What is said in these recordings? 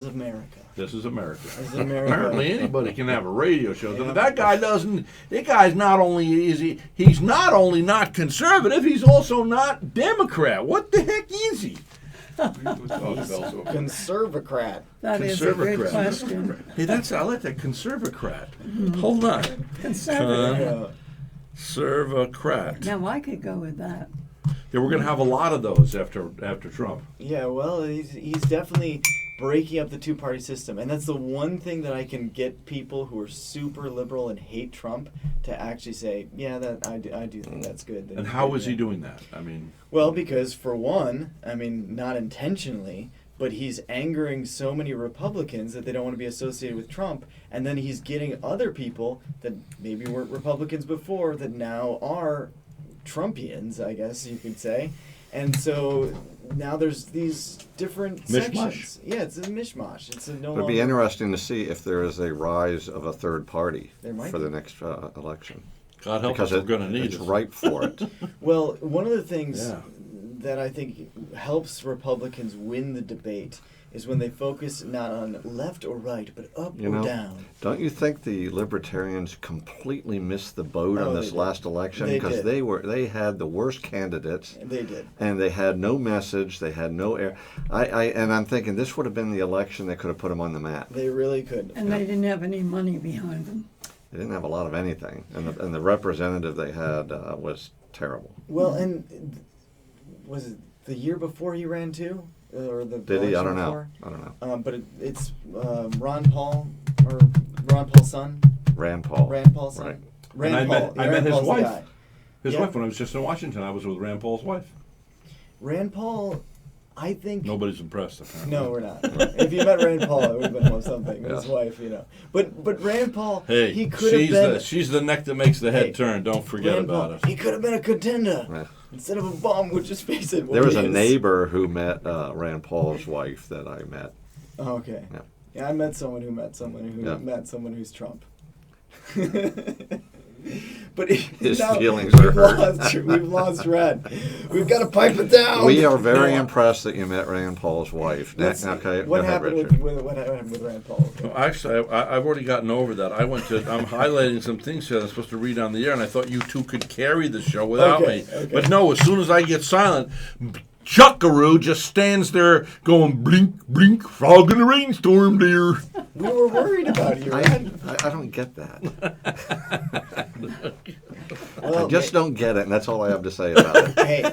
America. This is America. This is America. Apparently anybody can have a radio show. Yeah. That guy doesn't. That guy's not only he's not only not conservative, he's also not Democrat. What the heck is he? Conservacrat. That is a good question. Hey, I like that conservacrat. Hold on. Conservacrat. Now I could go with that. Yeah, we're going to have a lot of those after Trump. Yeah, well, he's definitely breaking up the two-party system, and that's the one thing that I can get people who are super liberal and hate Trump to actually say, yeah, that I do think that's good. And how is he doing that? I mean, well, because for one, I mean, not intentionally, but he's angering so many Republicans that they don't want to be associated with Trump, and then he's getting other people that maybe weren't Republicans before that now are Trumpians, I guess you could say. And so now there's these different sections. Yeah, it's a mishmash. It'd be interesting to see if there is a rise of a third party for the next election. God help us, we're going to need it. It's ripe for it. Well, one of the things that I think helps Republicans win the debate is when they focus not on left or right, but up or down. Don't you think the Libertarians completely missed the boat on this last election? Because they had the worst candidates. They did. And they had no message. They had no air. And I'm thinking this would have been the election that could have put them on the map. They really could. And they didn't have any money behind them. They didn't have a lot of anything. And the representative they had was terrible. Well, and was it the year before he ran too? Or the Did he? I don't know. But it's Ron Paul or Ron Paul's son. Rand Paul. Rand Paul's son. Right. Rand Paul. I met his Paul's wife. His wife when I was just in Washington. I was with Rand Paul's wife. Rand Paul, I think. Nobody's impressed. Apparently. No, we're not. If you met Rand Paul, it would have been something. His wife, But Rand Paul, he could have been. She's the neck that makes the head turn. Don't forget Rand about Paul, it. He could have been a contender. Right. Instead of a bum, which is face it. There was a neighbor who met Rand Paul's wife that I met. Oh, okay. Yeah, I met someone who met someone who met someone who's Trump. But his feelings are hurt. We've lost Rhett. We've got to pipe it down. We are very impressed that you met Rand Paul's wife. Okay, what happened with Rand Paul? Okay. Well, actually, I've already gotten over that. I'm highlighting some things here that I'm supposed to read on the air, and I thought you two could carry the show without me. Okay. But no, as soon as I get silent, Chuckaroo just stands there going, blink, blink, frog in a rainstorm, dear. We were worried about you, I don't get that. I just don't get it, and that's all I have to say about it. Hey,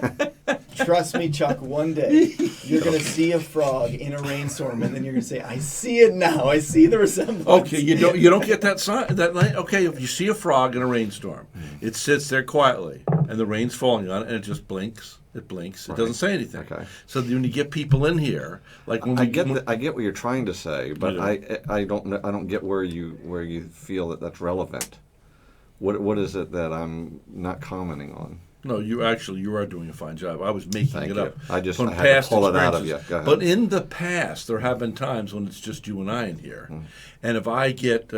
trust me, Chuck, one day you're going to see a frog in a rainstorm, and then you're going to say, I see it now. I see the resemblance. Okay, you don't get that sign. Okay, if you see a frog in a rainstorm, it sits there quietly, and the rain's falling on it, and it just blinks. It blinks. It doesn't say anything. Okay. So when you get people in here, like when I get what you're trying to say, but I don't get where you feel that that's relevant. What is it that I'm not commenting on? No, you are doing a fine job. I was making it up. I had to pull it out of you. Go ahead. But in the past, there have been times when it's just you and I in here. And if I get,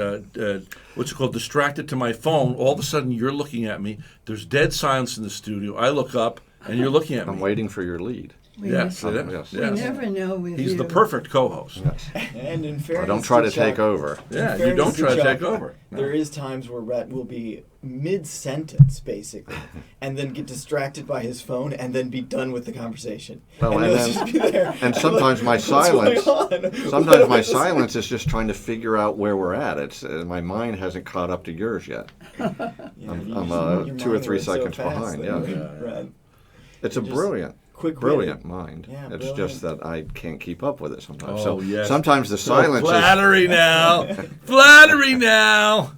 what's it called, distracted to my phone, all of a sudden you're looking at me. There's dead silence in the studio. I look up, and you're looking at me. I'm waiting for your lead. Yes. We never know with He's you. the perfect co-host. Yes. And in fairness, don't try to take over. Yeah, you don't try to take over. There is times where Rhett will be mid-sentence, basically, and then get distracted by his phone, and then be done with the conversation. Well, and just be there. And sometimes my silence, is just trying to figure out where we're at. It's my mind hasn't caught up to yours yet. I'm 2 or 3 seconds behind. Yeah. It's a brilliant mind. Yeah, it's brilliant. just that I can't keep up with it sometimes. Oh, yes. Sometimes the silence flattery now. Flattery now.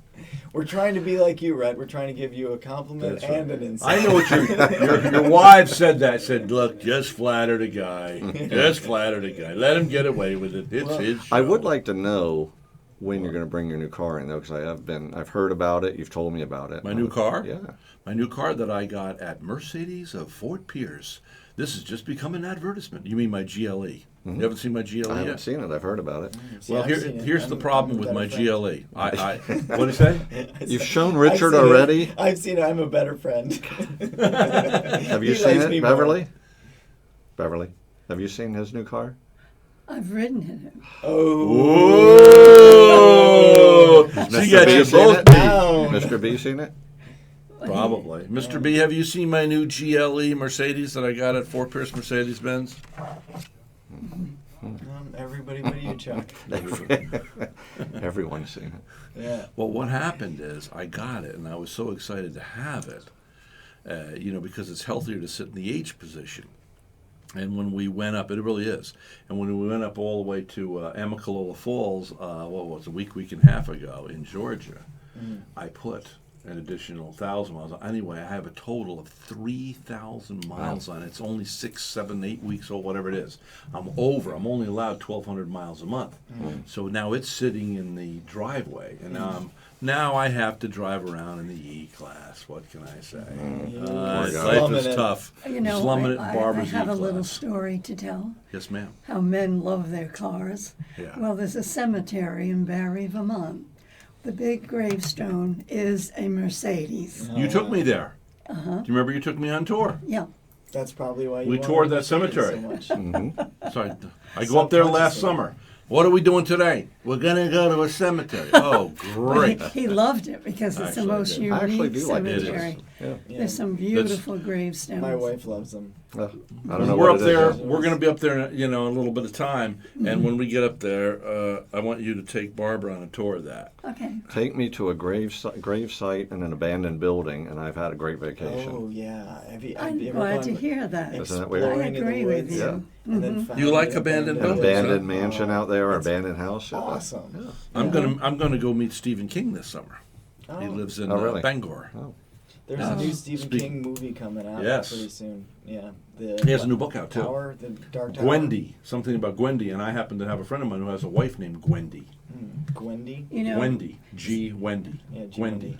We're trying to be like you, Rhett. We're trying to give you a compliment and an insight. I know what your wife said that. Said, look, just flatter the guy. Just flatter the guy. Let him get away with it. It's his show. I would like to know when you're going to bring your new car in, though, because I've heard about it. You've told me about it. My new car? Yeah. My new car that I got at Mercedes of Fort Pierce. This has just become an advertisement. You mean my GLE? You haven't seen my GLE yet? I haven't seen it. I've heard about it. Well, here's the problem with my GLE. What do you say? You've shown Richard already? I've seen it. I'm a better friend. Have you seen it, Beverly? Beverly, have you seen his new car? I've ridden in it. Oh! Mr. She got B you seen both it? beat. Mr. B seen it? Probably. Mr. B, have you seen my new GLE Mercedes that I got at Fort Pierce Mercedes-Benz? Everybody but you, Chuck. Everyone's seen it. Yeah. Well, what happened is I got it, and I was so excited to have it, because it's healthier to sit in the H position. And when we went up, it really is. And when we went up all the way to Amicalola Falls, what was it, a week and a half ago in Georgia, I put an additional 1,000 miles. Anyway, I have a total of 3,000 miles on it. It's only 6, 7, 8 weeks old, whatever it is. I'm only allowed 1,200 miles a month. So now it's sitting in the driveway, and now I have to drive around in the E-Class. What can I say? Life is tough. Slumming it in I Barbara's have a E-Class. little story to tell. Yes, ma'am. How men love their cars. Yeah. Well, there's a cemetery in Barry, Vermont. The big gravestone is a Mercedes. You took me there. Uh-huh. Do you remember you took me on tour? Yeah. That's probably why you We wanted toured to that see it cemetery. So much. So I go up there last summer. What are we doing today? We're going to go to a cemetery. Oh, great. He loved it because it's Actually, the I most did. I actually unique do like it. cemetery. Yeah. There's some beautiful gravestones. My wife loves them. I don't know We're what up it is. there. yet. We're going to be up there, in a little bit of time. And when we get up there, I want you to take Barbara on a tour of that. Okay. Take me to a grave site in an abandoned building, and I've had a great vacation. Oh yeah. Have you I'm ever glad gone to hear that. Isn't that weird? exploring I in the agree with woods you. and then found You like an abandoned An buildings, abandoned huh? mansion out there, or That's abandoned house. Yeah. Awesome. I'm gonna go meet Stephen King this summer. He lives in really? Bangor. There's a new Oh. Stephen King movie coming out Yes. pretty soon. Yeah. He has a new book out too. Tower, the Dark Tower. Gwendy, something about Gwendy, and I happen to have a friend of mine who has a wife named Gwendy. Gwendy. You know, Gwendy, Wendy. Yeah, Gwendy.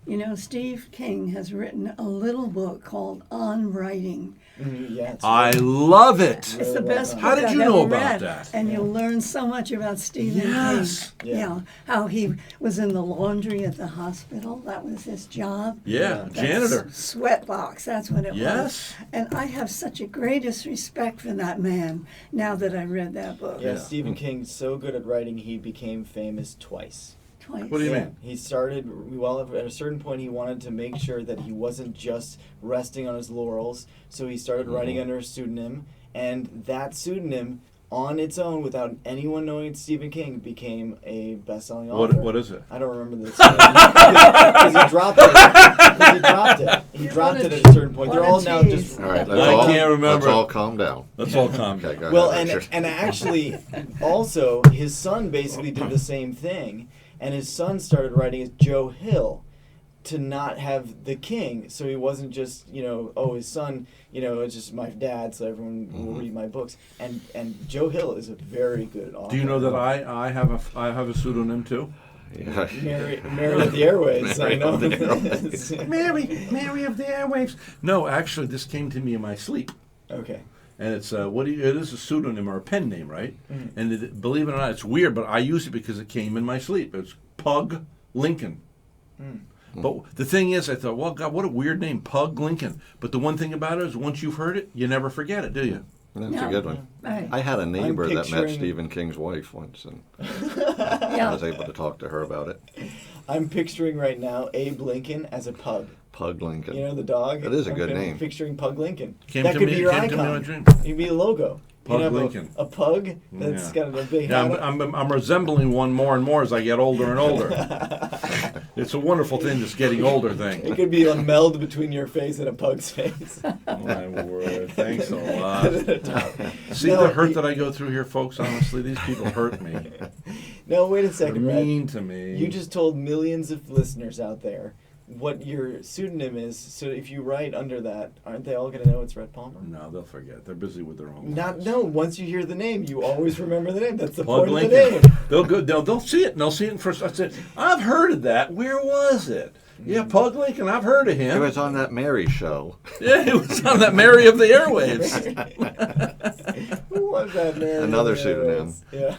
Gwendy. Steve King has written a little book called On Writing. Yeah. It's I really- love it. It's the Really well best done. book How did I've you know ever about read, that? and you'll learn so much about Stephen Yes. King. Yeah. How he was in the laundry at the hospital. That was his job. Yeah, That janitor. Sweat box, that's what it Yes. was. And I have such a greatest respect for that man now that I read that book. Yeah, Yeah. Stephen King's so good at writing, he became famous twice. Twice. What do you mean? He started, at a certain point, he wanted to make sure that he wasn't just resting on his laurels, so he started writing under a pseudonym, and that pseudonym, on its own, without anyone knowing it's Stephen King, became a best-selling author. What is it? I don't remember this. Because he dropped it. Because he dropped it. He dropped it at a certain point. They're all now just... All right, I can't remember. Let's all calm down. Let's all calm Okay, down. go Well, ahead, and Richard. actually, also, his son basically did the same thing, and his son started writing as Joe Hill to not have the king, so he wasn't just, his son, it's just my dad, so everyone will read my books. And Joe Hill is a very good author. Do you know that I have a pseudonym too? Yeah. Mary of the Airways, I Mary know. of the Airways. Mary of the airwaves. No, actually, this came to me in my sleep. Okay. And it's it is a pseudonym or a pen name, right? And believe it or not, it's weird, but I use it because it came in my sleep. It's Pug Lincoln. But the thing is, I thought, well, God, what a weird name, Pug Lincoln. But the one thing about it is, once you've heard it, you never forget it, do you? That's a No. good one. Right. I had a neighbor that met picturing- Stephen King's wife once, and I Yeah. was able to talk to her about it. I'm picturing right now Abe Lincoln as a pug. Pug Lincoln. You know the dog? That is a I'm good kinda name. Picturing Pug Lincoln. Came that to could me- be your came to me in icon. my dream. You'd be a logo. Pug You'd have Lincoln. A pug that's Yeah. got a big Yeah, hat. I'm resembling one more and more as I get older and older. It's a wonderful thing, this getting older It thing. could be a meld between your face and a pug's face. My word, thanks a lot. See No, the hurt that I go through here, folks? Honestly, these people hurt me. No, wait a They're second, Rhett. mean to me. You just told millions of listeners out there what your pseudonym is. So if you write under that, aren't they all going to know it's Rhett Palmer? No, they'll forget. They're busy with their own lives. No. Once you hear the name, you always remember the name. That's the Pug point of the Lincoln. name. They'll go. They'll see it. And they'll see it in first. I said, I've heard of that. Where was it? Yeah, Pug Lincoln. I've heard of It him. was on that Mary show. Yeah, he was on that Mary of the Airwaves. Who was that man? Another pseudonym. Yeah.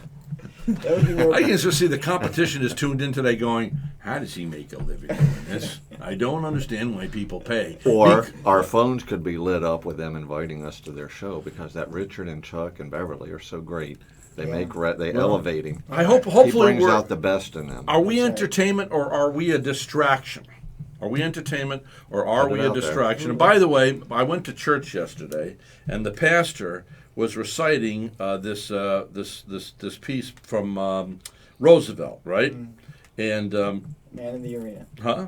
That would be more. I can just see the competition is tuned in today, going, "How does he make a living doing this? I don't understand why people pay." Or our phones could be lit up with them inviting us to their show, because that Richard and Chuck and Beverly are so great. They Yeah. they elevate him. I hope. He Hopefully, brings we're. out the best in them. Are we That's right. entertainment or are we a distraction? Are we entertainment or are Put it we a out there. distraction? And by the way, I went to church yesterday, and the pastor was reciting this piece from Roosevelt, right? And Man in the arena. huh?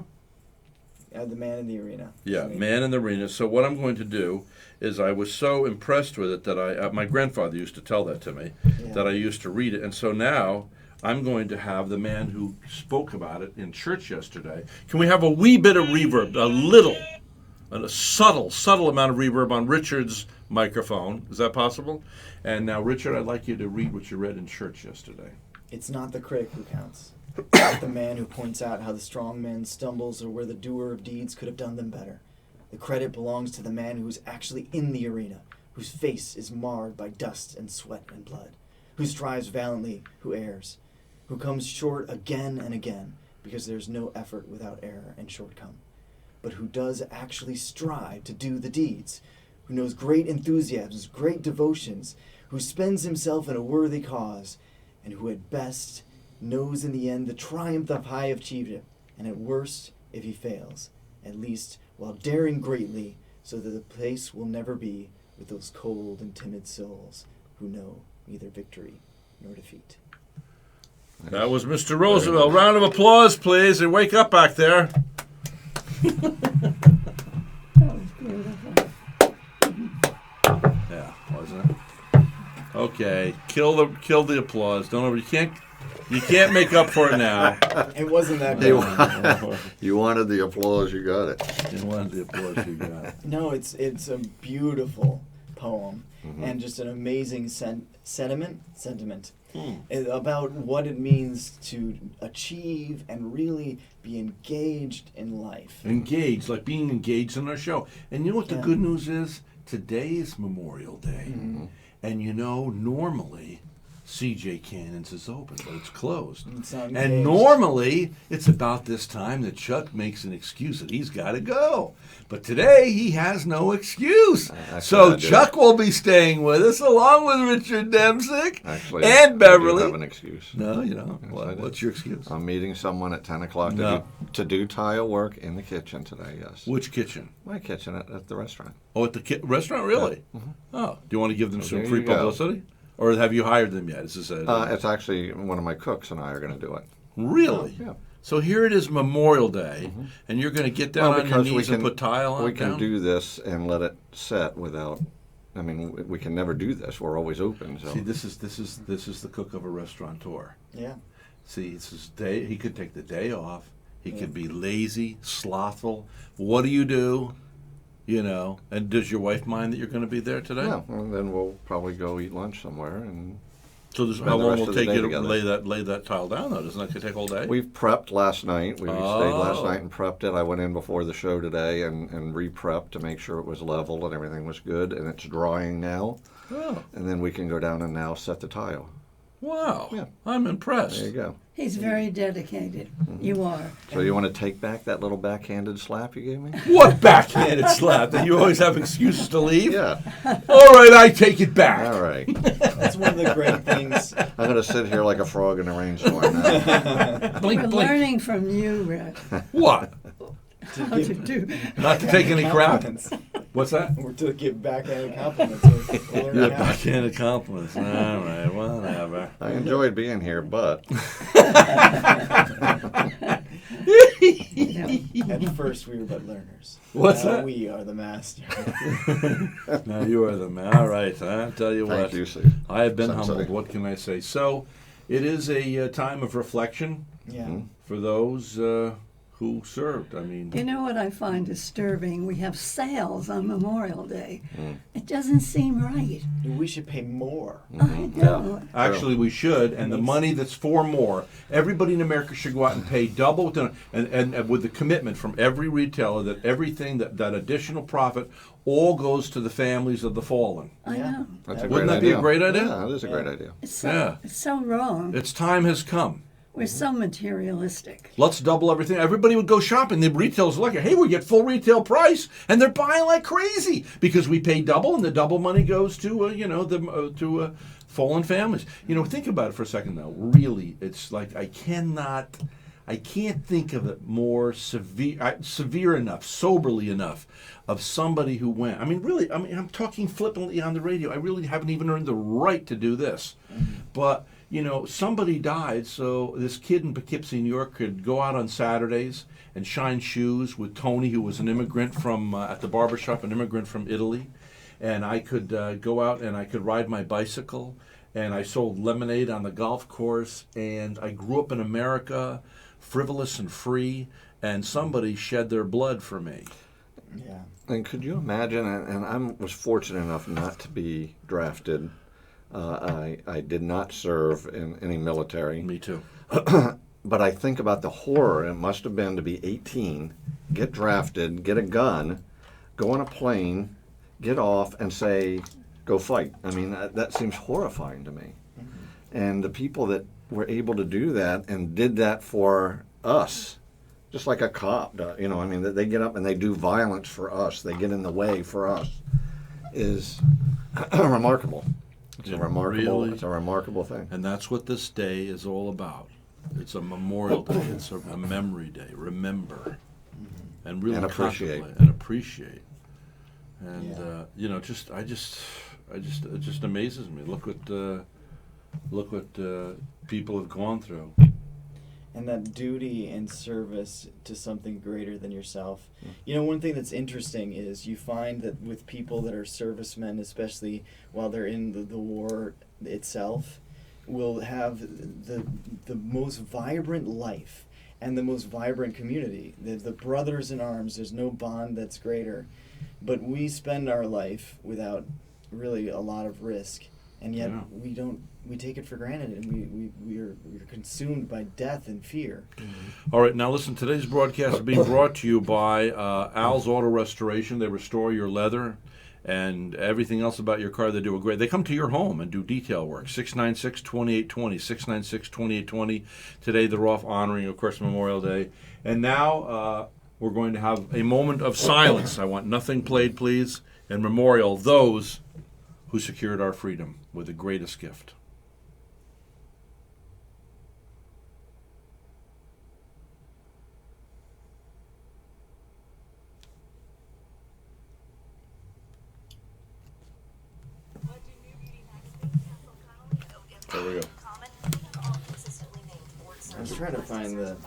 The man in the arena. Yeah, I mean, Man in the Arena. So what I'm going to do is I was so impressed with it that my grandfather used to tell that to me, Yeah. that I used to read it. And so now I'm going to have the man who spoke about it in church yesterday. Can we have a wee bit of reverb, a subtle amount of reverb on Richard's microphone? Is that possible? And now, Richard, I'd like you to read what you read in church yesterday. It's not the critic who counts. It's the man who points out how the strong man stumbles or where the doer of deeds could have done them better. The credit belongs to the man who is actually in the arena, whose face is marred by dust and sweat and blood, who strives valiantly, who errs, who comes short again and again, because there's no effort without error and shortcome, but who does actually strive to do the deeds, who knows great enthusiasms, great devotions, who spends himself in a worthy cause, and who at best knows in the end the triumph of high achievement, and at worst, if he fails, at least while daring greatly, so that the place will never be with those cold and timid souls who know neither victory nor defeat. That was Mr. Roosevelt. Round of applause, please, and wake up back there. That was beautiful. Yeah, wasn't it? Okay, kill the applause. Don't you can't make up for it now. It wasn't that You, bad. you wanted the applause, you got it. You wanted the applause you got. No, it's a beautiful poem and just an amazing sentiment about what it means to achieve and really be engaged in life. Engaged, like being engaged in our show. And you know what the Yeah. good news is? Today is Memorial Day. And you know, normally CJ Cannon's is open, but it's closed. It's not And engaged. normally it's about this time that Chuck makes an excuse that he's got to go. But today he has no excuse. Actually, So I do. Chuck will be staying with us along with Richard Demsick Actually, and I do Beverly. have an excuse. No, you don't. Yes, I What, do. what's your excuse? I'm meeting someone at 10 o'clock No. to do tile work in the kitchen today, yes. Which kitchen? My kitchen at the restaurant. Oh, at the restaurant, really? Oh, do you want to give them some there free you go. publicity? Or have you hired them yet? Is this It's actually one of my cooks and I are going to do it. really? Yeah. So here it is Memorial Day, and you're going to get down on your knees and put tile on we can down? do this and let it set without. I mean, we can never do this. We're always open. So See, this is the cook of a restaurateur. Yeah. See, it's his day. He could take the day off. He could be lazy, slothful. What do you do? You know, and does your wife mind that you're going to be there today? yeah, and then we'll probably go eat lunch somewhere. And So Spend how the long rest will of it the take day you to together. lay that tile down? Though doesn't that take all day? we've prepped last night. We stayed last Oh. night and prepped it. I went in before the show today and re-prepped to make sure it was level and everything was good. And it's drying now. Oh, And then we can go down and now set the tile. wow! Yeah. I'm impressed. There you go. He's very dedicated. You are. So you want to take back that little backhanded slap you gave me? What backhanded slap? That you always have excuses to leave? Yeah. All right, I take it back. All right. That's one of the great things. I'm going to sit here like a frog in a rainstorm now. Blink, We're blink. learning from you, Rhett, What? how to do. Not to take any crap? Compliments. What's that? Or to give backhanded compliments. We'll learn Yeah, how. backhanded compliments. All right, whatever. I enjoyed being here, but Yeah. At first, we were but learners. What's Now that? we are the master. Now you are the man. All right, I'll tell you what. thank you, Steve. I have been Sensei. humbled. What can I say? So, it is a time of reflection Yeah. for those who served. I mean, You know what I find disturbing? We have sales on Memorial Day. It doesn't seem right. We should pay more. I know. actually, we should, and the money that's for more. Everybody in America should go out and pay double, and with the commitment from every retailer that everything that additional profit all goes to the families of the fallen. I know. That's a Wouldn't great that be a idea. great idea? Yeah, it is a great idea. It's so, Yeah. it's so wrong. Its time has come. We're so materialistic. Let's double everything. Everybody would go shopping. The retailers are like, hey, we get full retail price, and they're buying like crazy because we pay double, and the double money goes to fallen families. Think about it for a second though. Really, it's like I can't think of it more severe enough, soberly enough, of somebody who went. Really, I'm talking flippantly on the radio. I really haven't even earned the right to do this, but. Somebody died, so this kid in Poughkeepsie, New York, could go out on Saturdays and shine shoes with Tony, who was an immigrant from, at the barbershop, an immigrant from Italy. And I could go out and I could ride my bicycle, and I sold lemonade on the golf course, and I grew up in America, frivolous and free, and somebody shed their blood for me. Yeah. And could you imagine, and I was fortunate enough not to be drafted. I did not serve in any military. Me too. But I think about the horror it must have been to be 18, get drafted, get a gun, go on a plane, get off, and say, go fight. That seems horrifying to me. Mm-hmm. And the people that were able to do that and did that for us, just like a cop, they get up and they do violence for us, they get in the way for us, is remarkable. It's a remarkable thing. And that's what this day is all about. It's a memorial day. It's a memory day. Remember, and really appreciate and appreciate. And Yeah. it just amazes me. Look what people have gone through. And that duty and service to something greater than yourself. One thing that's interesting is you find that with people that are servicemen, especially while they're in the war itself, will have the most vibrant life and the most vibrant community. The brothers in arms, there's no bond that's greater. But we spend our life without really a lot of risk, and yet we take it for granted, and we're consumed by death and fear. All right, now listen, today's broadcast is being brought to you by Al's Auto Restoration. They restore your leather and everything else about your car. They do a great. They come to your home and do detail work. 696-2820, 696-2820. Today they're off honoring, of course, Memorial Day. And now we're going to have a moment of silence. I want nothing played, please, and memorial those who secured our freedom with the greatest gift. There we go. I was trying to find the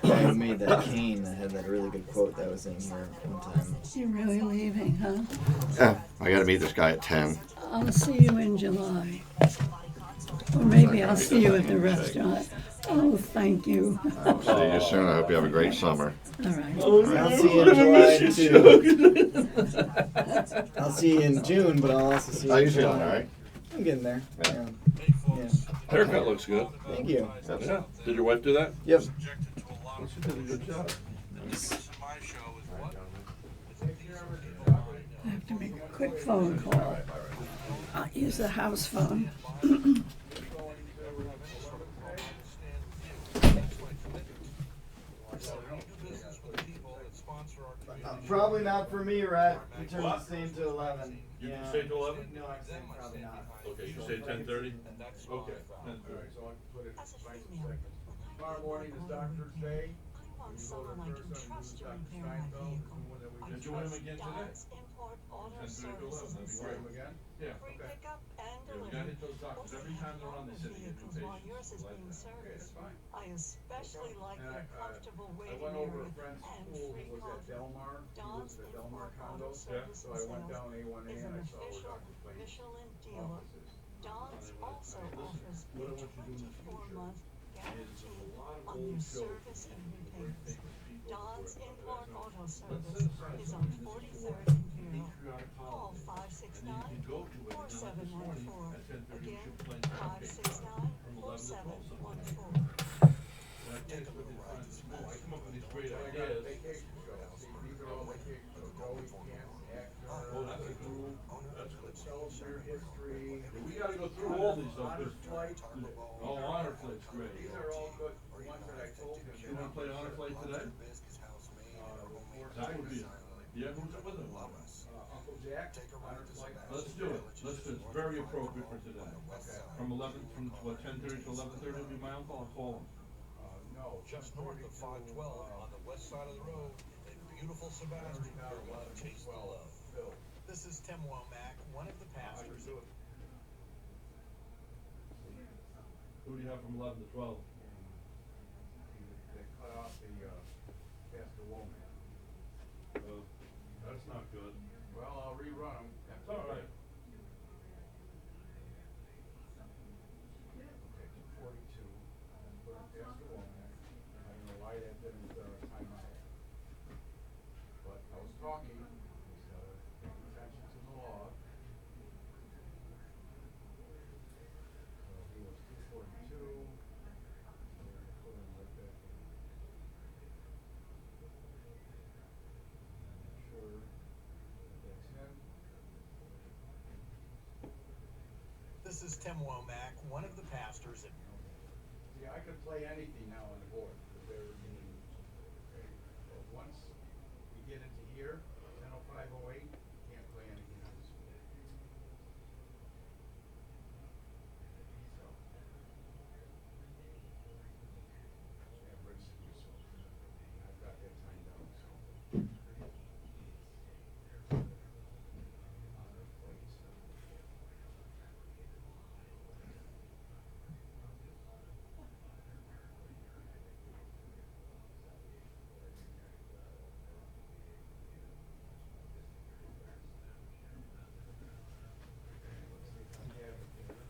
guy who made that cane that had that really good quote that was in here one time. You're really leaving, huh? Yeah, I got to meet this guy at 10. I'll see you in July. Or maybe I'll see you at the restaurant. Oh, thank you. I'll see you soon. I hope you have a great summer. All right. I'll see you in July too. I'll see you in June, but I'll also see you in feeling, July. all right? I'm getting there. Yeah. Haircut looks good. Thank you. Yeah. Did your wife do that? Yep. Well, she did a good job. I have to make a quick phone call. I'll use the house phone. Probably not for me, Rhett. In terms of staying to 11. You can stay till 11? No, I'm saying probably not. Okay, you say 10:30? Okay. Tomorrow morning is Doctor's Day. Want someone I can trust to repair my vehicle. Did you him again today? Don's Import Auto 10:30 to 11, that'd be Services. great. Him again? Yeah. Free Okay. pickup and Yeah, we gotta delivery. hit those doctors every time they're on the city. Get new Vehicles while patients. yours is Like being that. Okay, that's serviced. fine. I especially like And their comfortable I waiting went over a area friend's and school free that was at coffee. Delmar. He Don's lives at Delmar Import Auto condos. Service So I went and down A1A Sales is and an I saw where official Dr. Plain's Michelin dealer. office is. Don's also offers a 24-month guarantee on their service and repair. Don's Import Auto Service is on 43rd and Bureau. Call 569-4714. Again, 569-4714. Great ideas. Vacation shows. See, these are all vacation shows. Joey Camp, actor, Oh, that's a group. That's good. tell us your history. We gotta go through all these stuff. Honor flight. Oh, honor honor flate's great. These are all good, the ones that I told him. You wanna play honor flake today? That would be, yeah, who's it with him? Uncle Jack, honor flight. Let's do it. Let's do it. It's very appropriate for today. From 10:30 to 11:30 will be my uncle. I'll call him. No. Just north of 512 on the west side of the road in beautiful Sebastian, you're going to taste the love. Phil. This is Tim Womack, one of the pastors. Who do you have from 11 to 12? They cut off the, Pastor Womack. That's not good. Well, I'll rerun them. It's all right. Okay, 242, put on Pastor Womack. I don't know why that didn't, time out. But I was talking, paying attention to the law. So he was 242. Put him right back in. Sure, that's him. This is Tim Womack, one of the pastors at See, I could play anything now on the board, but they're meetings. Okay, but once we get into here, 10:05:08, can't play anything on this board. So. Yeah, Rick's useful. I've got that timed out, so. Honor plates. Let's see if I have it there.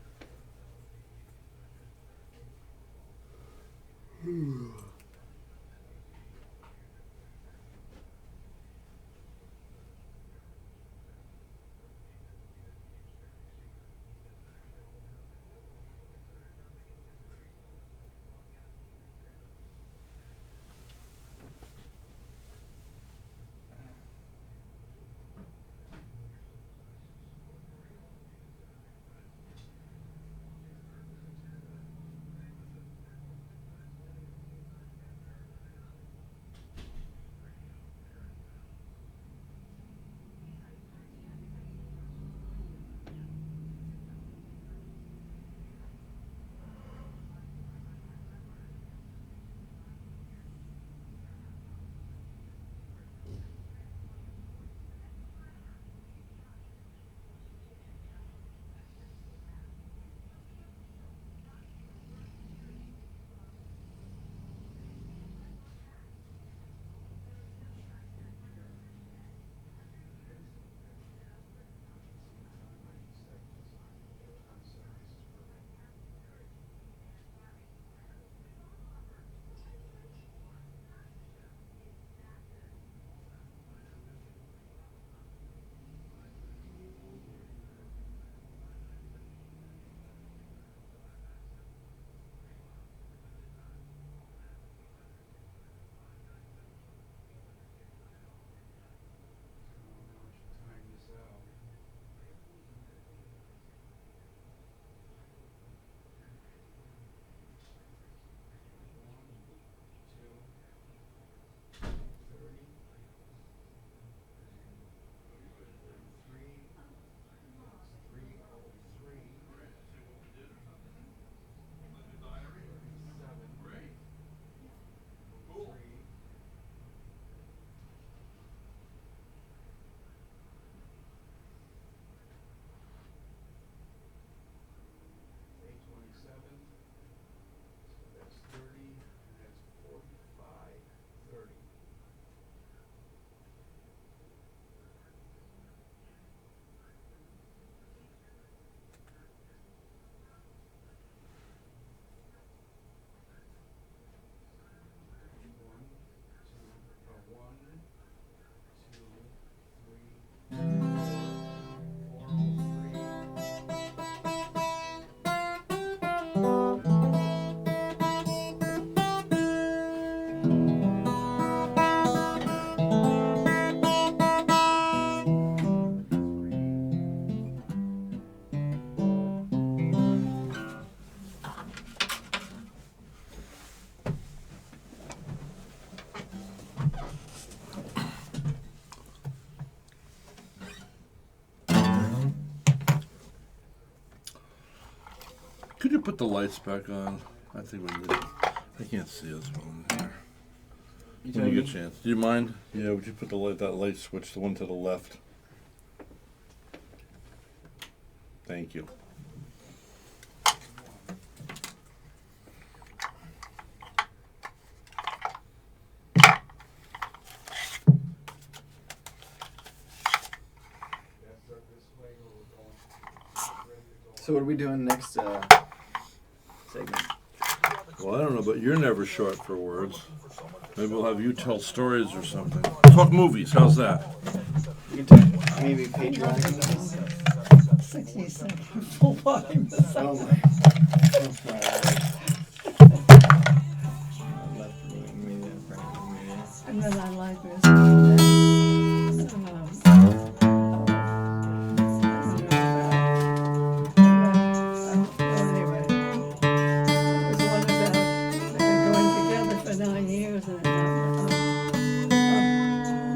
put the lights back on? I think we did. I can't see us one in here. When you get a chance. Do you mind? Yeah, would you put that light switch, the one to the left? Thank you. So what are we doing next segment? Well, I don't know, but you're never short for words. Maybe we'll have you tell stories or something. Talk movies. How's that? You can talk maybe patriotic stuff. 60 seconds full body massage. Oh my. And then I like this. Anyway, there's one about they've been going together for 9 years, and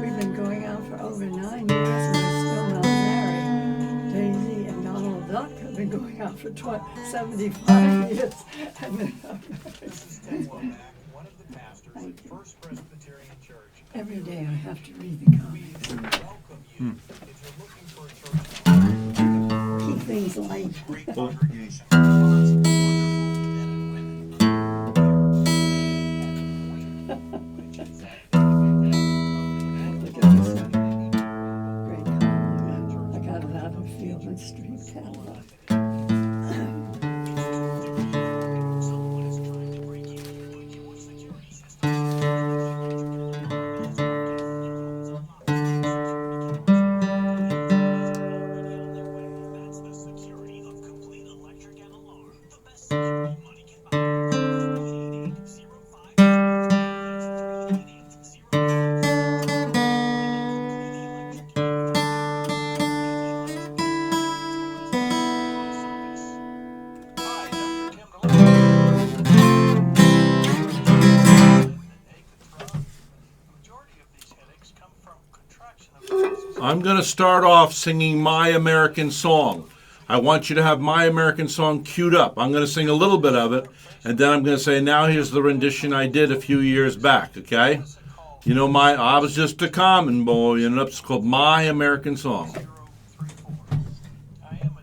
we've been going out for over 9 years, and they're still not married. Daisy and Donald Duck have been going out for 75 years, and they're not married. One of the pastors at First Presbyterian Church. Every day I have to read the comments. Welcome you if you're looking for a church. Keep things light. Great congregation. Lots of wonderful men and women. Look at this one. Great compliment. I got it out of Field and Street catalog. Someone is trying to break into your security system. That's the security of Complete Electric and Alarm. The best security money can buy. 8805. Hi, Dr. Tim majority of these headaches come from contraction of the muscles. I'm going to start off singing My American Song. I want you to have My American Song queued up. I'm going to sing a little bit of it, and then I'm going to say, now here's the rendition I did a few years back, okay? You know, I was just a common boy, and it's called My American Song. 034. I am a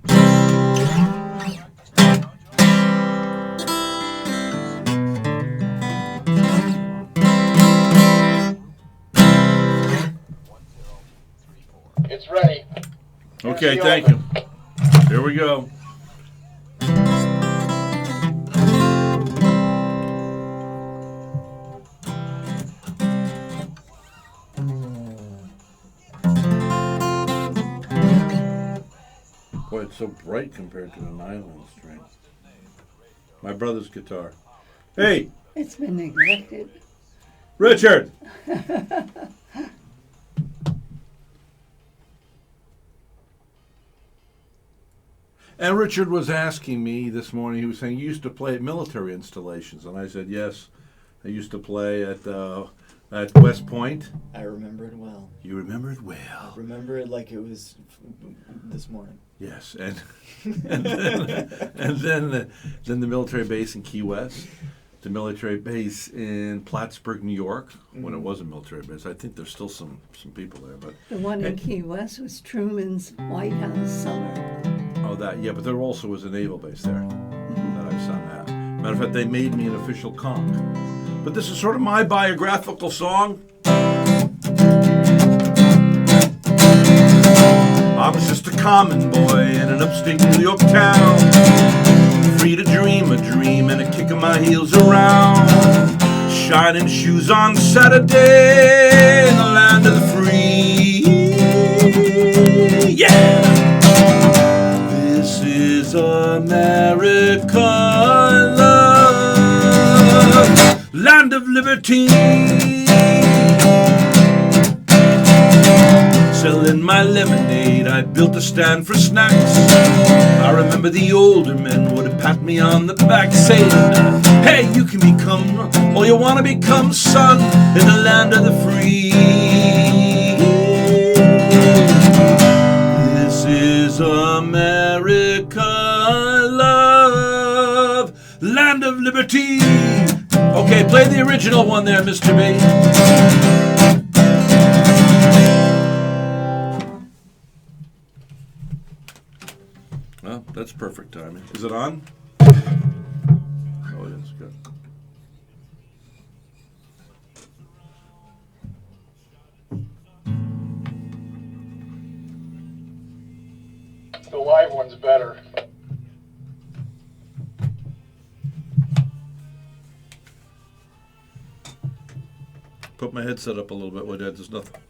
It's ready. Okay, thank you. Here we go. Boy, it's so bright compared to a nylon string. My brother's guitar. Hey, It's been neglected. Richard! And Richard was asking me this morning, he was saying, you used to play at military installations. And I said, yes, I used to play at West Point. I remember it well. You remember it I well. remember it like it was this morning. Yes, and then the military base in Key West, the military base in Plattsburgh, New York, when it was a military base. I think there's still some people there, but The one in Key West was Truman's White House Summer. but there also was a naval base there that I sung at. Matter of fact, they made me an official conch. But this is sort of my biographical song. I was just a common boy in an upstate New York town, free to dream a dream and a kick of my heels around, shining shoes on Saturday in the land of the free. Yeah! This is America, love, land of liberty. Selling my lemonade, I built a stand for snacks. I remember the older men would have pat me on the back saying, hey, you can become all you want to become, son, in the land of the free. This is America, love, liberty. Okay, play the original one there, Mr. B. Well, that's perfect timing. Is it on? Oh, it is. Good. The live one's better. Put my headset up a little bit, Dad. There's nothing.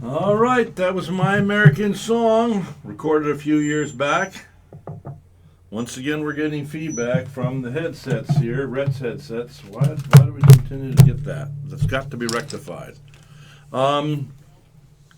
All right, that was My American Song, recorded a few years back. Once again, we're getting feedback from the headsets here, Rhett's headsets. Why do we continue to get that? That's got to be rectified.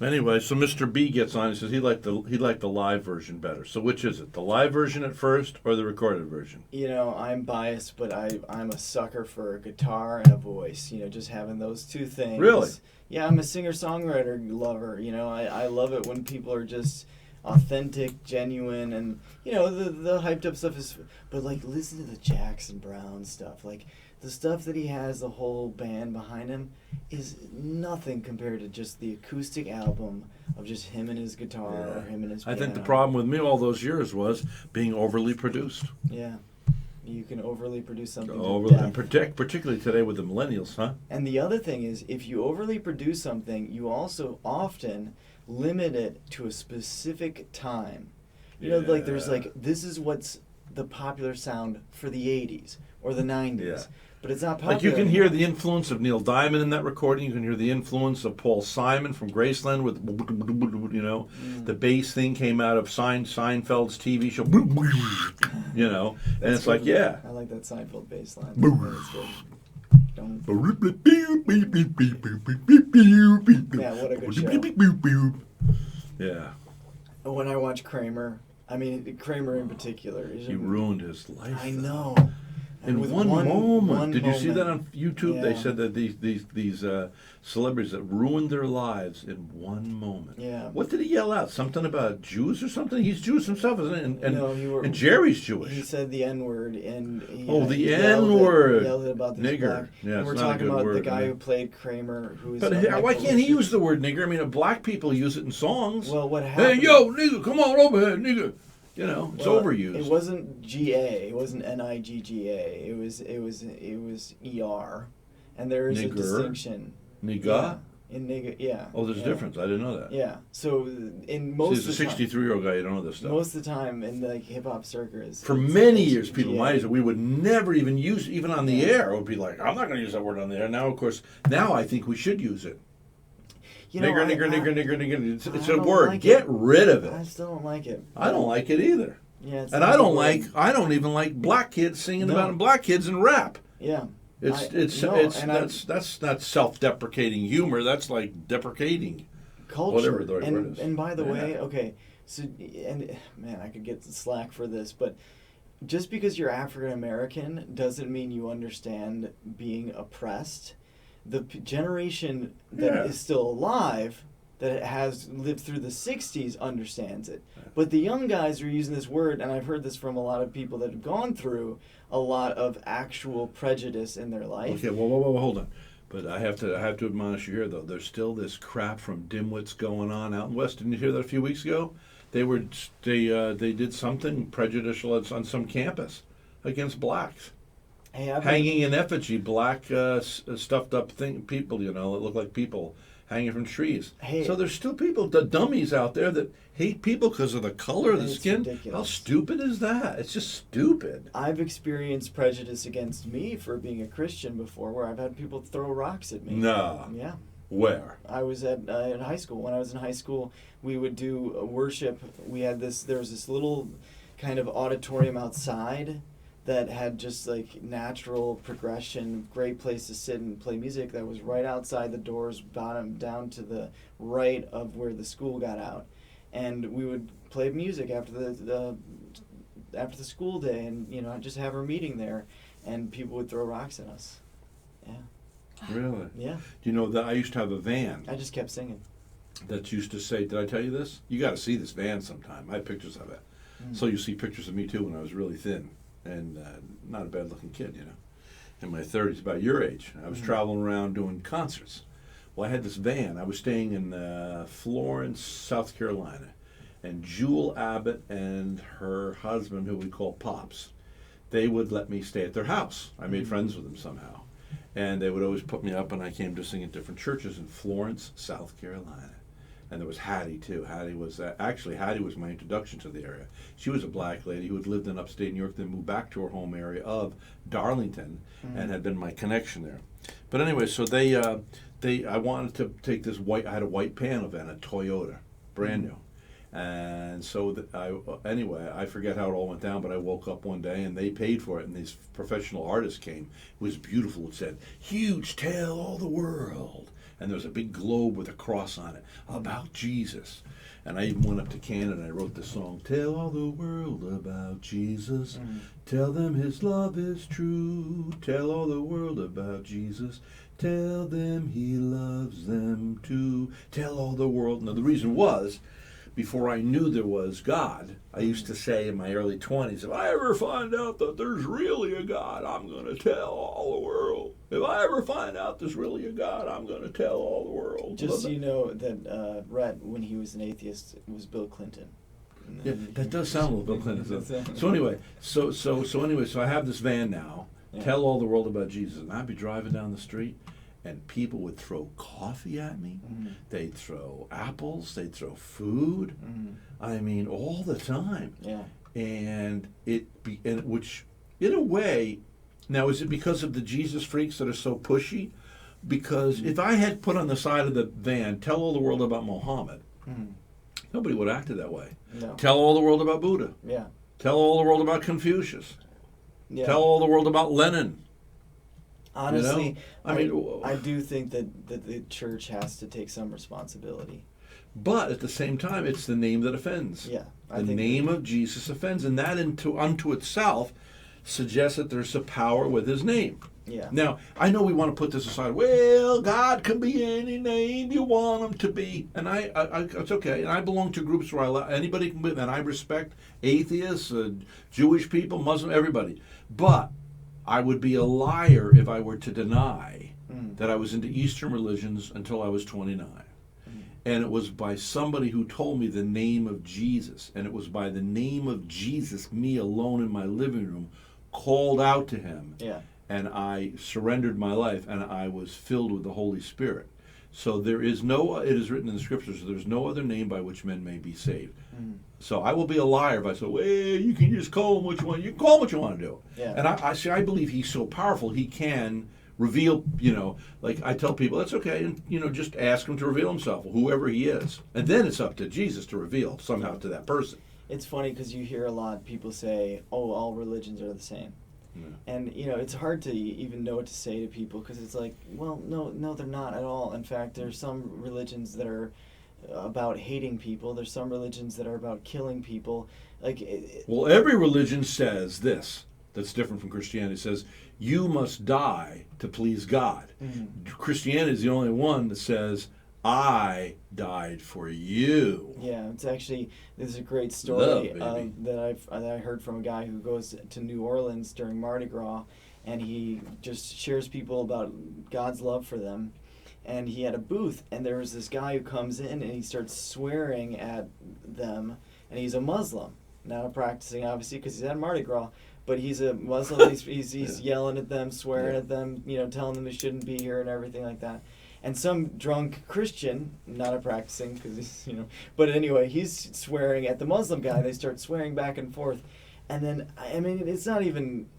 Anyway, so Mr. B gets on. He says he liked the live version better. So which is it? The live version at first or the recorded version? You know, I'm biased, but I'm a sucker for a guitar and a voice. You know, just having those two things. Really? Yeah, I'm a singer-songwriter lover. You know, I love it when people are just authentic, genuine, and, you know, the hyped up stuff is... But, like, listen to the Jackson Browne stuff. Like, the stuff that he has, the whole band behind him, is nothing compared to just the acoustic album of just him and his guitar or him and his piano. I think the problem with me all those years was being overly produced. Yeah. You can overly produce something And particularly today with the millennials, huh? And the other thing is, if you overly produce something, you also often limit it to a specific time. You know, like there's like, this is what's the popular sound for the 80s or the 90s. Yeah. But it's not popular. Like you can hear the influence of Neil Diamond in that recording. You can hear the influence of Paul Simon from Graceland with, you know, the bass thing came out of Seinfeld's TV show, you know, and it's like, yeah. I like that Seinfeld bass line. Yeah, what a good show. Yeah. When I watch Kramer, I mean, Kramer in particular. He ruined his life. I know. In With one moment. Did you see that on YouTube? They Yeah. said that these celebrities that ruined their lives in one moment. Yeah. What did he yell out? Something about Jews or something? He's Jewish himself, isn't it? And Jerry's Jewish. He said the N-word, and The he N-word. yelled about these Nigger. black. Yeah, and we're it's not a talking good about word, the guy man. who played Kramer, who is. But why can't he use the word nigger? I mean, black people use it in songs. Well, what Hey, happened? yo, nigger, come on over here, nigger. You know, it's Well, overused. It wasn't G-A. It wasn't N-I-G-G-A. It was E-R, and there is a Nigger? distinction. Nigga? Yeah. In nigga, yeah. Oh, there's a yeah. difference. I didn't know that. Yeah. So in See, most as a of the time, 63-year-old guy, you don't know this stuff. most of the time in the hip hop circles, For it's- many it's years, people GA. my age, we would never even use, even on the air, it would be like, I'm not going to use that word on the air. Now, of course, now I think we should use it. You know, Nigger, I- nigger, I- nigger, nigger, nigger. It's I a don't word. like Get it. rid of I it. still don't like it. I don't like it either. Yeah. It's And not I a don't word. like, I don't even like black kids singing No. about black kids in rap. Yeah. It's no, and that's not self-deprecating humor. That's like deprecating. culture. Whatever the right and, word is. And by the Yeah. way, okay, so and man, I could get slack for this, but just because you're African American doesn't mean you understand being oppressed. The generation that is still alive, that has lived through the 60s, understands it. But the young guys are using this word, and I've heard this from a lot of people that have gone through a lot of actual prejudice in their life. Okay, well, hold on. But I have to admonish you here, though. There's still this crap from dimwits going on out in West. Didn't you hear that a few weeks ago? They did something prejudicial on some campus against blacks, Hey, I've hanging in effigy black stuffed up people, that look like people hanging from trees. Hey. So there's still people, the dummies out there that hate people because of the color of the It's skin. ridiculous. How stupid is that? It's just stupid. I've experienced prejudice against me for being a Christian before, where I've had people throw rocks at me. No. Yeah. Where? I was in high school. When I was in high school, we would do worship. There was this little kind of auditorium outside that had just like natural progression, great place to sit and play music. That was right outside the doors, bottom down to the right of where the school got out, and we would play music after the school day, and just have our meeting there, and people would throw rocks at us. Yeah, Really? yeah. Do you know that I used to have a van I just kept singing. that used to say, did I tell you this? You got to see this van sometime. I have pictures of it. So you see pictures of me too when I was really thin and not a bad looking kid, in my 30s, about your age. I was traveling around doing concerts. Well, I had this van. I was staying in Florence, South Carolina. And Jewel Abbott and her husband, who we call Pops, they would let me stay at their house. I made friends with them somehow. And they would always put me up, and I came to sing at different churches in Florence, South Carolina. And there was Hattie, too. Hattie was my introduction to the area. She was a black lady who had lived in upstate New York, then moved back to her home area of Darlington, and had been my connection there. But anyway, so I wanted to take this I had a white panel van, a Toyota, brand new. And so I forget how it all went down, but I woke up one day and they paid for it, and these professional artists came. It was beautiful. It said, "Huge, tell all the world." And there was a big globe with a cross on it about Jesus. And I even went up to Canada and I wrote the song, "Tell all the world about Jesus. Tell them his love is true. Tell all the world about Jesus. Tell them he loves them too. Tell all the world." Now the reason was, before I knew there was God, I used to say in my early 20s, if I ever find out that there's really a God, I'm going to tell all the world. If I ever find out there's really a God, I'm going to tell all the world. Just so you know that Rhett, when he was an atheist, was Bill Clinton. Yeah, that does sound a little Bill Clinton. So anyway, so I have this van now. Yeah. Tell all the world about Jesus, and I'd be driving down the street, and people would throw coffee at me. They'd throw apples. They'd throw food. I mean, all the time. Yeah. And which, in a way, now is it because of the Jesus freaks that are so pushy? Because if I had put on the side of the van, "Tell all the world about Muhammad," nobody would have acted that way. No. Tell all the world about Buddha. Yeah. Tell all the world about Confucius. Yeah. Tell all the world about Lenin. Honestly, I mean, I do think that the church has to take some responsibility. But at the same time, it's the name that offends. Yeah. The name of Jesus offends, and that unto itself suggests that there's a power with his name. Yeah. Now, I know we want to put this aside. Well, God can be any name you want him to be. And I it's okay. And I belong to groups where anybody can be, and I respect atheists, Jewish people, Muslim, everybody. But I would be a liar if I were to deny that I was into Eastern religions until I was 29. And it was by somebody who told me the name of Jesus. And it was by the name of Jesus, me alone in my living room, called out to him. Yeah. And I surrendered my life, and I was filled with the Holy Spirit. So there is no, it is written in the scriptures, there's no other name by which men may be saved. So I will be a liar if I say, well, you can just call him what you want. You can call him what you want to do. Yeah. And I believe he's so powerful, he can reveal, like I tell people, that's okay, and, just ask him to reveal himself, whoever he is. And then it's up to Jesus to reveal somehow to that person. It's funny because you hear a lot people say, oh, all religions are the same. Yeah. And, it's hard to even know what to say to people because it's like, well, no, they're not at all. In fact, there's some religions that are about hating people. There's some religions that are about killing people. Well, every religion says this that's different from Christianity. It says, you must die to please God. Christianity is the only one that says, I died for you. Yeah, it's actually, there's a great story Love, that I heard from a guy who goes to New Orleans during Mardi Gras, and he just shares people about God's love for them. And he had a booth, and there was this guy who comes in, and he starts swearing at them, and he's a Muslim, not a practicing, obviously, because he's at Mardi Gras. But he's a Muslim. He's yelling at them, swearing at them, telling them they shouldn't be here and everything like that. And some drunk Christian, not a practicing, because he's, but anyway, he's swearing at the Muslim guy. They start swearing back and forth. And then, it's not even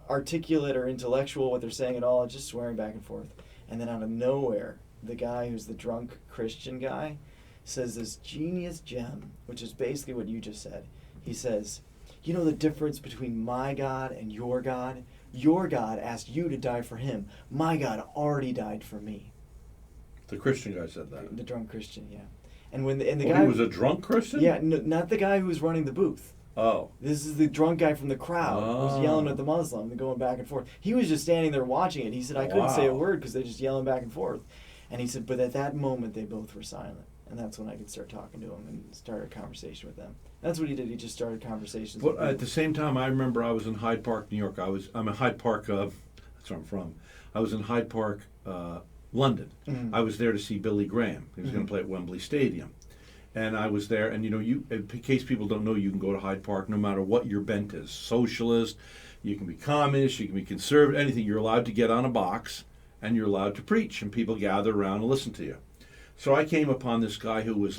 articulate or intellectual what they're saying at all. It's just swearing back and forth. And then out of nowhere, the guy who's the drunk Christian guy says this genius gem, which is basically what you just said. He says, you know the difference between my God and your God? Your God asked you to die for him. My God already died for me. The Christian guy said that. The drunk Christian, yeah. And when the Oh, guy he was a drunk Christian? Yeah, not the guy who was running the booth. Oh. This is the drunk guy from the crowd who's yelling at the Muslim and going back and forth. He was just standing there watching it. He said, I couldn't say a word because they're just yelling back and forth. And he said, but at that moment, they both were silent. And that's when I could start talking to them and start a conversation with them. That's what he did. He just started conversations with But them. at the same time, I remember I was in Hyde Park, New York. I'm in Hyde Park, that's where I'm from. I was in Hyde Park, London. I was there to see Billy Graham. He was going to play at Wembley Stadium. And I was there, and in case people don't know, you can go to Hyde Park no matter what your bent is. Socialist, you can be communist, you can be conservative, anything. You're allowed to get on a box, and you're allowed to preach, and people gather around and listen to you. So I came upon this guy who was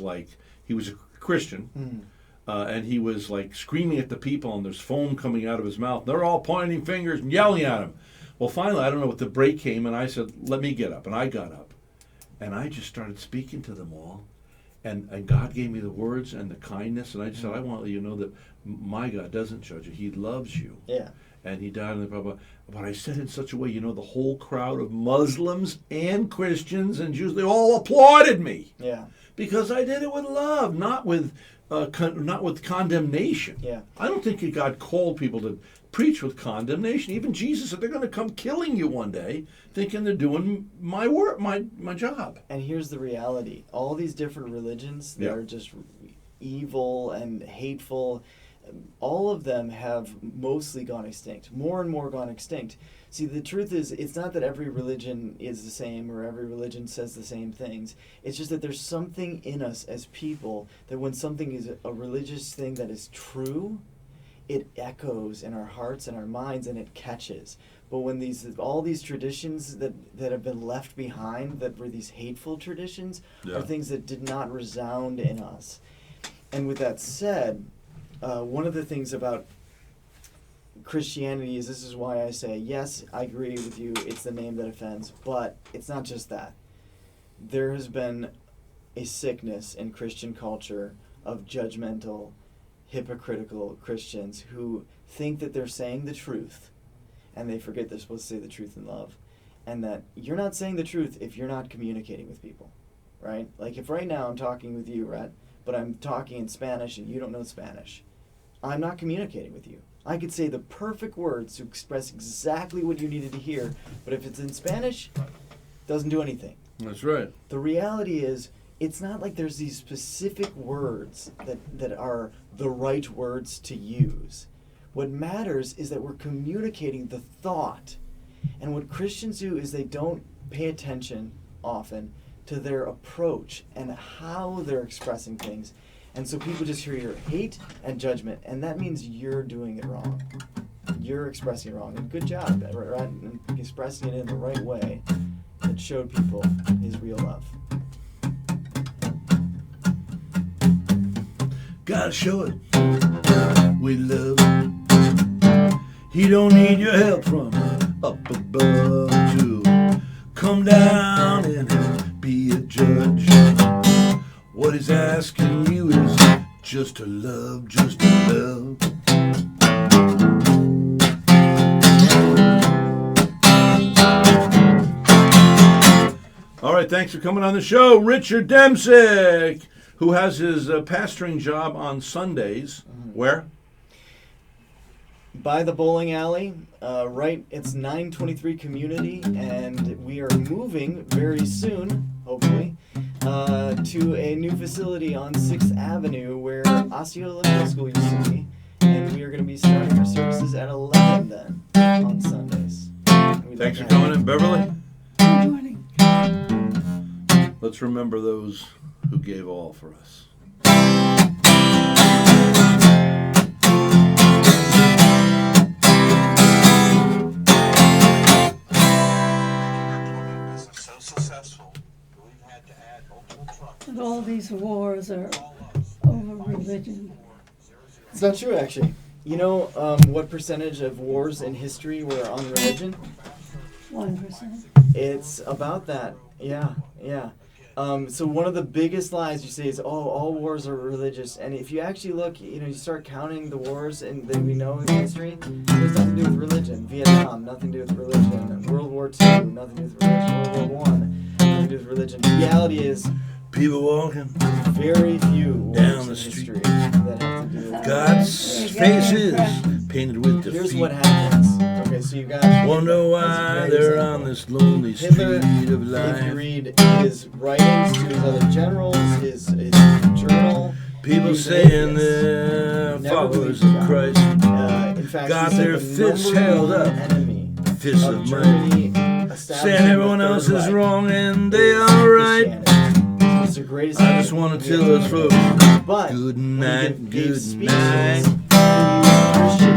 he was a Christian, and he was screaming at the people, and there's foam coming out of his mouth. They're all pointing fingers and yelling at him. Well, finally, I don't know what the break came, and I said, let me get up. And I got up, and I just started speaking to them all. And God gave me the words and the kindness, and I just said, I want you to know that my God doesn't judge you. He loves you. Yeah. And he died on the cross. But I said it in such a way, the whole crowd of Muslims and Christians and Jews, they all applauded me. Yeah. Because I did it with love, not with condemnation. Yeah. I don't think God called people to preach with condemnation. Even Jesus said they're going to come killing you one day, thinking they're doing my work, my job. And here's the reality. All these different religions that are just evil and hateful, all of them have mostly gone extinct. More and more gone extinct. See, the truth is, it's not that every religion is the same or every religion says the same things. It's just that there's something in us as people that when something is a religious thing that is true, it echoes in our hearts and our minds and it catches. But when all these traditions that have been left behind, that were these hateful traditions, are things that did not resound in us. And with that said, one of the things about Christianity is, this is why I say, yes, I agree with you, it's the name that offends, but it's not just that. There has been a sickness in Christian culture of judgmental, hypocritical Christians who think that they're saying the truth, and they forget they're supposed to say the truth in love, and that you're not saying the truth if you're not communicating with people, right? Like if right now I'm talking with you, Rhett, but I'm talking in Spanish and you don't know Spanish, I'm not communicating with you. I could say the perfect words to express exactly what you needed to hear, but if it's in Spanish, it doesn't do anything. That's right. The reality is, it's not like there's these specific words that are the right words to use. What matters is that we're communicating the thought. And what Christians do is they don't pay attention often to their approach and how they're expressing things. And so people just hear hate and judgment, and that means you're doing it wrong. You're expressing it wrong. And good job at expressing it in the right way that showed people his real love. Gotta show it with love. He don't need your help from up above to come down and be a judge. What he's asking you is just to love, just to love. All right, thanks for coming on the show, Richard Demsick, who has his pastoring job on Sundays. Where? By the bowling alley, right, it's 923 Community, and we are moving very soon, hopefully, to a new facility on 6th Avenue where Osceola Middle School used to be, and we are going to be starting our services at 11 then, on Sundays. Thanks for coming in, Beverly. Good morning. Let's remember those who gave all for us. So successful, we've had to add multiple trucks. And all these wars are over religion. It's not true, actually. You know what percentage of wars in history were on religion? 1%. It's about that. Yeah. So one of the biggest lies you say is, all wars are religious. And if you actually look, you start counting the wars and that we know in history, it has nothing to do with religion. Vietnam, nothing to do with religion. World War II, nothing to do with religion. World War I, nothing to do with religion. The reality is, People walking very few wars down the in street. history that have to do with God's faces painted with defeat. Here's what happens. Okay, so you got. Wonder why that's a great they're example. on this lonely Hitler, street of if you life. read his writings to his other generals, his journal, People he's an saying atheist. they're Never followers believed in of God. Christ. In fact, Got he said their the fists number held one up. enemy Fists of of might. Germany, Saying establishing everyone the else Third is Reich, wrong and they is are right. Christianity. It's the greatest I just thing want to we tell ever us did. folks, But good when he night, gave good speeches, night. he used Christian